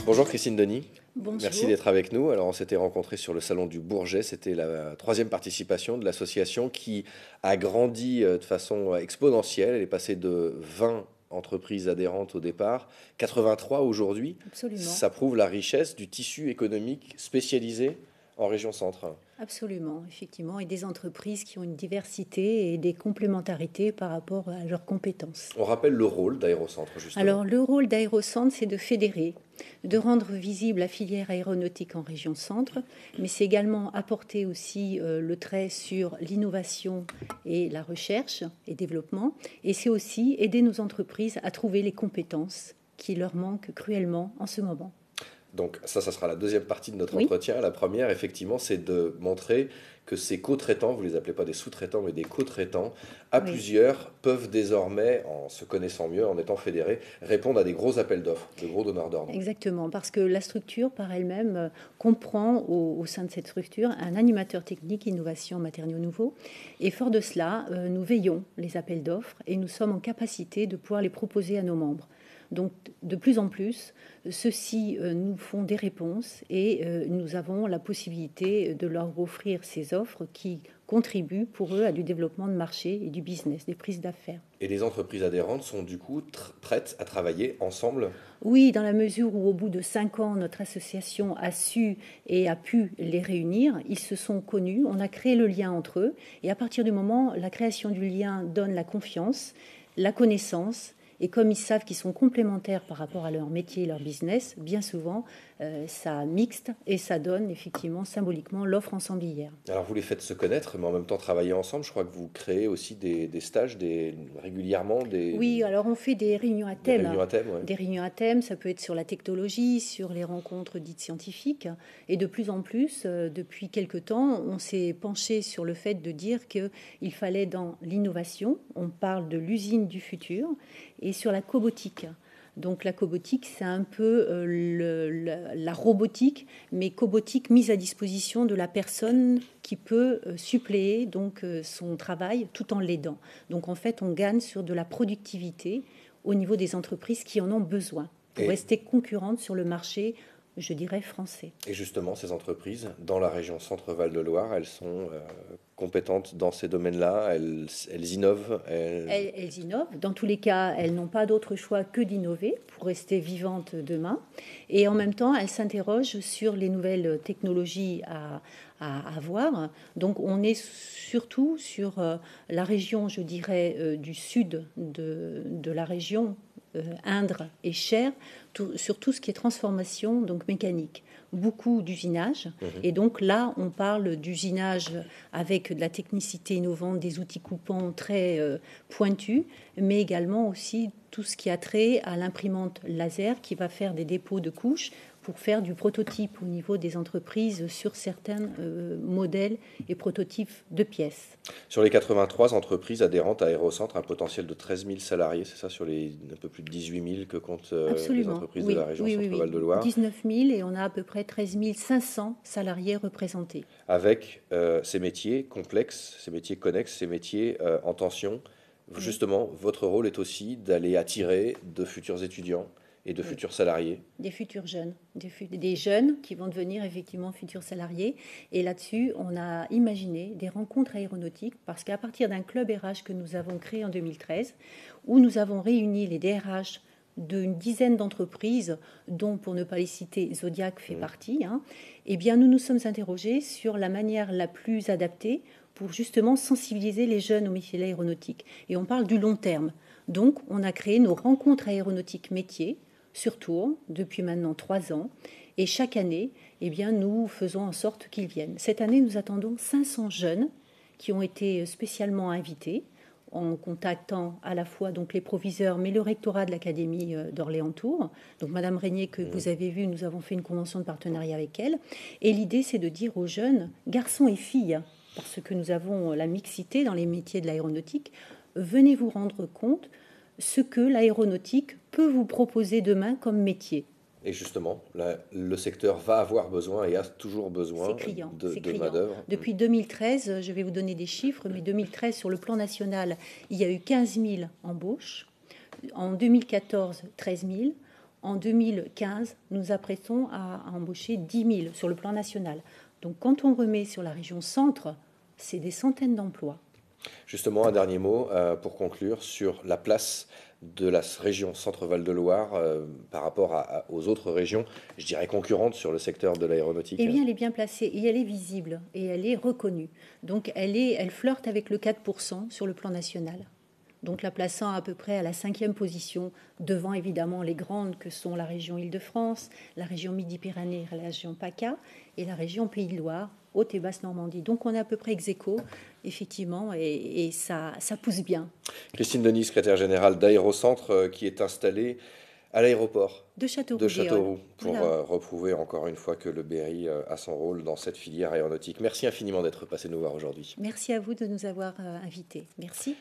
Bonjour Christine Denis, Bonjour. merci d'être avec nous. Alors on s'était rencontrés sur le salon du Bourget, c'était la troisième participation de l'association qui a grandi de façon exponentielle. Elle est passée de 20 entreprises adhérentes au départ, 83 aujourd'hui. Absolument, Ça prouve la richesse du tissu économique spécialisé en région centre. absolument, effectivement, et des entreprises qui ont une diversité et des complémentarités par rapport à leurs compétences. On rappelle le rôle d'Aérocentre justement. Alors, le rôle d'Aérocentre, c'est de fédérer, de rendre visible la filière aéronautique en région centre, mais c'est également apporter aussi le trait sur l'innovation et la recherche et développement, et c'est aussi aider nos entreprises à trouver les compétences qui leur manquent cruellement en ce moment. Donc ça sera la deuxième partie de notre Oui. entretien. La première, effectivement, c'est de montrer que ces co-traitants, vous les appelez pas des sous-traitants, mais des co-traitants, à Oui. plusieurs, peuvent désormais, en se connaissant mieux, en étant fédérés, répondre à des gros appels d'offres, de gros donneurs d'ordre. Exactement, parce que la structure par elle-même comprend au sein de cette structure un animateur technique innovation matériaux nouveaux. Et fort de cela, nous veillons les appels d'offres et nous sommes en capacité de pouvoir les proposer à nos membres. Donc de plus en plus, ceux-ci nous font des réponses et nous avons la possibilité de leur offrir ces offres qui contribuent pour eux à du développement de marché et du business, des prises d'affaires. Et les entreprises adhérentes sont du coup prêtes à travailler ensemble? Oui, dans la mesure où au bout de 5 ans, notre association a su et a pu les réunir, ils se sont connus, on a créé le lien entre eux, et à partir du moment, la création du lien donne la confiance, la connaissance, et comme ils savent qu'ils sont complémentaires par rapport à leur métier et leur business, bien souvent, ça mixte et ça donne effectivement symboliquement l'offre ensemblière. Alors vous les faites se connaître, mais en même temps travailler ensemble. Je crois que vous créez aussi des stages régulièrement, Oui, alors on fait des réunions à des thème. réunions à thème. Ouais. Des réunions à thème, ça peut être sur la technologie, sur les rencontres dites scientifiques. Et de plus en plus, depuis quelque temps, on s'est penché sur le fait de dire qu'il fallait dans l'innovation, on parle de l'usine du futur, et sur la cobotique. Donc la cobotique, c'est un peu la robotique, mais cobotique mise à disposition de la personne qui peut suppléer donc son travail tout en l'aidant. Donc en fait, on gagne sur de la productivité au niveau des entreprises qui en ont besoin pour rester concurrentes sur le marché, je dirais, français. Et justement, ces entreprises, dans la région Centre-Val de Loire, elles sont compétentes dans ces domaines-là, elles innovent. Elles innovent. Dans tous les cas, elles n'ont pas d'autre choix que d'innover pour rester vivantes demain. Et en même temps, elles s'interrogent sur les nouvelles technologies à avoir. Donc, on est surtout sur la région, je dirais, du sud de la région, Indre et Cher, sur tout ce qui est transformation donc mécanique. Beaucoup d'usinage. Et donc là, on parle d'usinage avec de la technicité innovante, des outils coupants très pointus, mais également aussi tout ce qui a trait à l'imprimante laser qui va faire des dépôts de couches pour faire du prototype au niveau des entreprises sur certains modèles et prototypes de pièces. Sur les 83 entreprises adhérentes à Aérocentre, un potentiel de 13 000 salariés, c'est ça, sur les un peu plus de 18 000 que comptent les entreprises de la région Centre-Val de Loire. 19 000 et on a à peu près 13 500 salariés représentés. Avec ces métiers complexes, ces métiers connexes, ces métiers en tension. Justement, votre rôle est aussi d'aller attirer de futurs étudiants et de futurs salariés. Des futurs jeunes, des jeunes qui vont devenir effectivement futurs salariés. Et là-dessus, on a imaginé des rencontres aéronautiques parce qu'à partir d'un club RH que nous avons créé en 2013, où nous avons réuni les DRH d'une dizaine d'entreprises, dont, pour ne pas les citer, Zodiac fait partie, eh bien, nous nous sommes interrogés sur la manière la plus adaptée pour justement sensibiliser les jeunes au métier de l'aéronautique. Et on parle du long terme. Donc, on a créé nos rencontres aéronautiques métiers, sur Tours, depuis maintenant 3 ans. Et chaque année, eh bien, nous faisons en sorte qu'ils viennent. Cette année, nous attendons 500 jeunes qui ont été spécialement invités en contactant à la fois donc les proviseurs, mais le rectorat de l'Académie d'Orléans-Tours. Donc Madame Régnier, que vous avez vu, nous avons fait une convention de partenariat avec elle. Et l'idée, c'est de dire aux jeunes, garçons et filles, parce que nous avons la mixité dans les métiers de l'aéronautique, venez vous rendre compte ce que l'aéronautique peut vous proposer demain comme métier. Et justement, le secteur va avoir besoin et a toujours besoin C'est criant, c'est de criant. main-d'œuvre. Depuis 2013, je vais vous donner des chiffres, mais 2013, sur le plan national, il y a eu 15 000 embauches. En 2014, 13 000. En 2015, nous apprêtons à embaucher 10 000 sur le plan national. Donc quand on remet sur la région centre, c'est des centaines d'emplois. Justement, un dernier mot pour conclure sur la place de la région Centre-Val de Loire par rapport aux autres régions, je dirais concurrentes sur le secteur de l'aéronautique. Eh bien, elle est bien placée et elle est visible et elle est reconnue. Donc, elle flirte avec le 4% sur le plan national. Donc, la plaçant à peu près à la 5e position, devant évidemment les grandes que sont la région Île-de-France, la région Midi-Pyrénées, la région PACA et la région Pays de Loire, Haute et Basse-Normandie. Donc, on est à peu près ex aequo, effectivement, et ça pousse bien. Christine Denis, secrétaire générale d'Aérocentre, qui est installée à l'aéroport De de Châteauroux-Géol. Châteauroux pour Voilà. reprouver encore une fois que le Berry a son rôle dans cette filière aéronautique. Merci infiniment d'être passé nous voir aujourd'hui. Merci à vous de nous avoir invités. Merci.